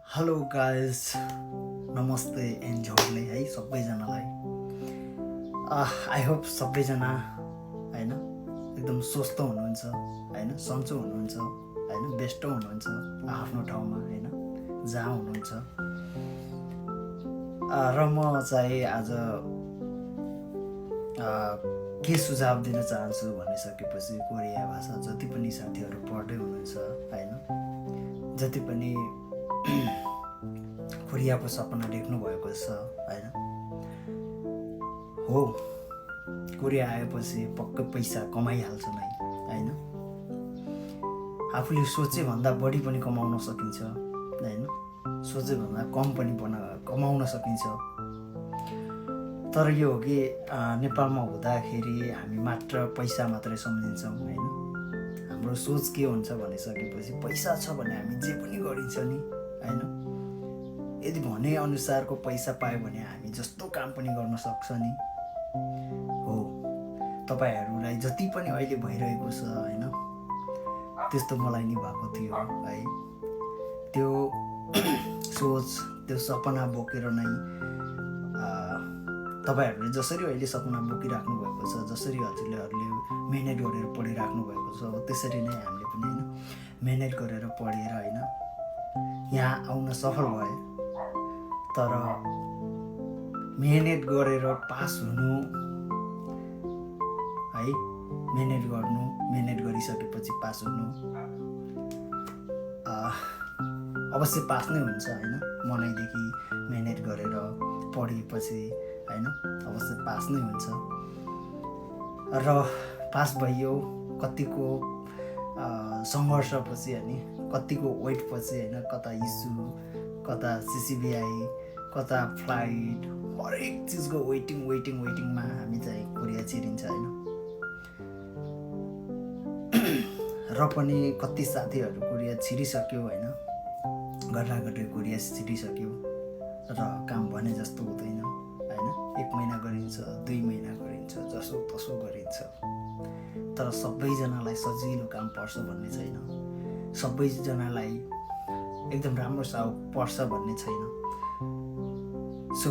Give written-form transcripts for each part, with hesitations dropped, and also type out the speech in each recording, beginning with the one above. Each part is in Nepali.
हेलो गाइज, नमस्ते एन्ड झोर्ले है सबैजनालाई। आई होप सबैजना होइन एकदम स्वस्थ हुनुहुन्छ, होइन सन्चो हुनुहुन्छ, होइन बेस्ट हुनुहुन्छ आफ्नो ठाउँमा, होइन जहाँ हुनुहुन्छ। र म चाहिँ आज के सुझाव दिन चाहन्छु भनिसकेपछि कोरिया भाषा जति पनि साथीहरू पढ्दै हुनुहुन्छ, होइन जति पनि कोरियाको सपना देख्नु भएको छ, होइन हो कोरिया आएपछि पक्कै पैसा कमाइहाल्छ नै, होइन आफूले सोचे भन्दा बढी पनि कमाउन सकिन्छ, होइन सोचे भन्दा कम पनि कमाउन सकिन्छ। तर यो हो कि नेपालमा हुँदाखेरि हामी मात्र पैसा मात्रै सम्झिन्छौँ, होइन हाम्रो सोच के हुन्छ भनिसकेपछि पैसा छ भने हामी जे पनि गरिन्छ नि, होइन यदि भने अनुसारको पैसा पायो भने हामी जस्तो काम पनि गर्न सक्छ नि। हो तपाईँहरूलाई जति पनि अहिले भइरहेको छ, होइन त्यस्तो मलाई नि भएको थियो है। त्यो सोच त्यो सपना बोकेर नै तपाईँहरूले जसरी अहिले सपना बोकिराख्नु भएको छ, जसरी हजुरहरूले मेहनत गरेर पढिराख्नु भएको छ, त्यसरी नै हामीले पनि होइन मेहनत गरेर पढेर होइन यहाँ आउन सफल भए। तर मेहनत गरेर पास हुनु है, मेहनत गरिसकेपछि पास हुनु अवश्य पास नै हुन्छ, होइन मनैदेखि मेहनत गरेर पढेपछि होइन अवश्य पास नै हुन्छ। र पास भइयो कतिको सङ्घर्षपछि, होइन कतिको वेटपछि, होइन कता इस्यु, कता सिसिबिआई, कता फ्लाइट, हरेक चिजको वेटिङमा हामी चाहिँ कोरिया छिरिन्छ, होइन र पनि कति साथीहरू कोरिया छिरिसक्यो, होइन घटाघटै कोरिया छिरिसक्यो र काम भने जस्तो हुँदैन, होइन 1 महिना गरिन्छ, 2 महिना गरिन्छ, जसो तसो गरिन्छ। तर सबैजनालाई सजिलो काम पर्छ भन्ने छैन, सबैजनालाई एकदम राम्रो पर्छ भन्ने छैन। सो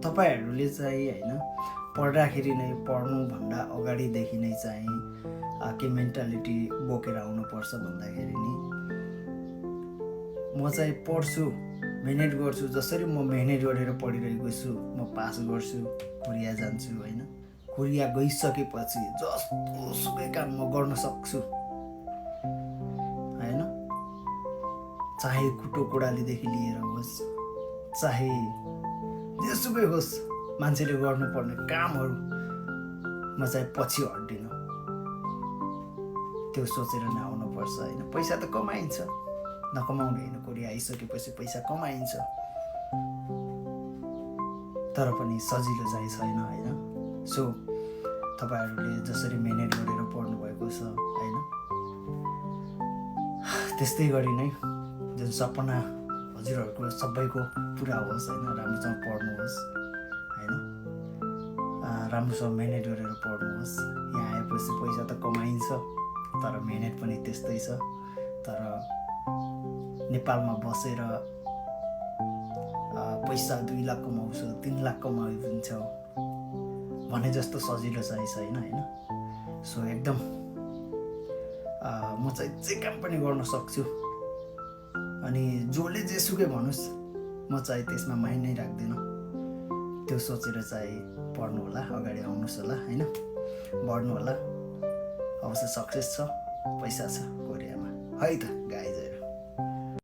तपाईँहरूले चाहिँ होइन पढ्दाखेरि नै पढ्नुभन्दा अगाडिदेखि नै चाहिँ के मेन्टालिटी बोकेर आउनुपर्छ भन्दाखेरि नि म चाहिँ पढ्छु, मेहनत गर्छु, जसरी म मेहनत गरेर पढिरहेको छु म पास गर्छु, कोरिया जान्छु, होइन कोरिया गइसकेपछि जस्तो सुकै काम म गर्न सक्छु, होइन चाहे कुटो कोडालीदेखि लिएर होस्, चाहे जेसुकै होस्, मान्छेले गर्नुपर्ने कामहरू म चाहिँ पछि हट्दिनँ। त्यो सोचेर नै आउनुपर्छ, होइन पैसा त कमाइन्छ, नकमाउने होइन, कोरिया आइसकेपछि पैसा कमाइन्छ, तर पनि सजिलो चाहिँ छैन, होइन। सो तपाईँहरूले जसरी मेहनत गरेर पढ्नु भएको छ, होइन त्यस्तै गरी नै जुन सपना हजुरहरूको सबैको पुरा होस्, होइन राम्रोसँग पढ्नुहोस्, होइन राम्रोसँग मेहनत गरेर पढ्नुहोस्। यहाँ आएपछि पैसा त कमाइन्छ, तर मेहनत पनि त्यस्तै छ। तर नेपालमा बसेर पैसा 2 लाख कमाउँछ, 3 लाख कमाइदिन्छ भने जस्तो सजिलो चाहिँ छैन, होइन। सो एकदम म चाहिँ जे काम पनि गर्न सक्छु, अनि जसले जेसुकै भन्नुहोस् म चाहिँ त्यसमा माइन्ड नै राख्दिनँ। त्यो सोचेर चाहिँ पढ्नु होला, अगाडि आउनुहोस् होला, होइन बढ्नु होला, अवश्य सक्सेस छ, पैसा छ कोरियामा, है त गाइज।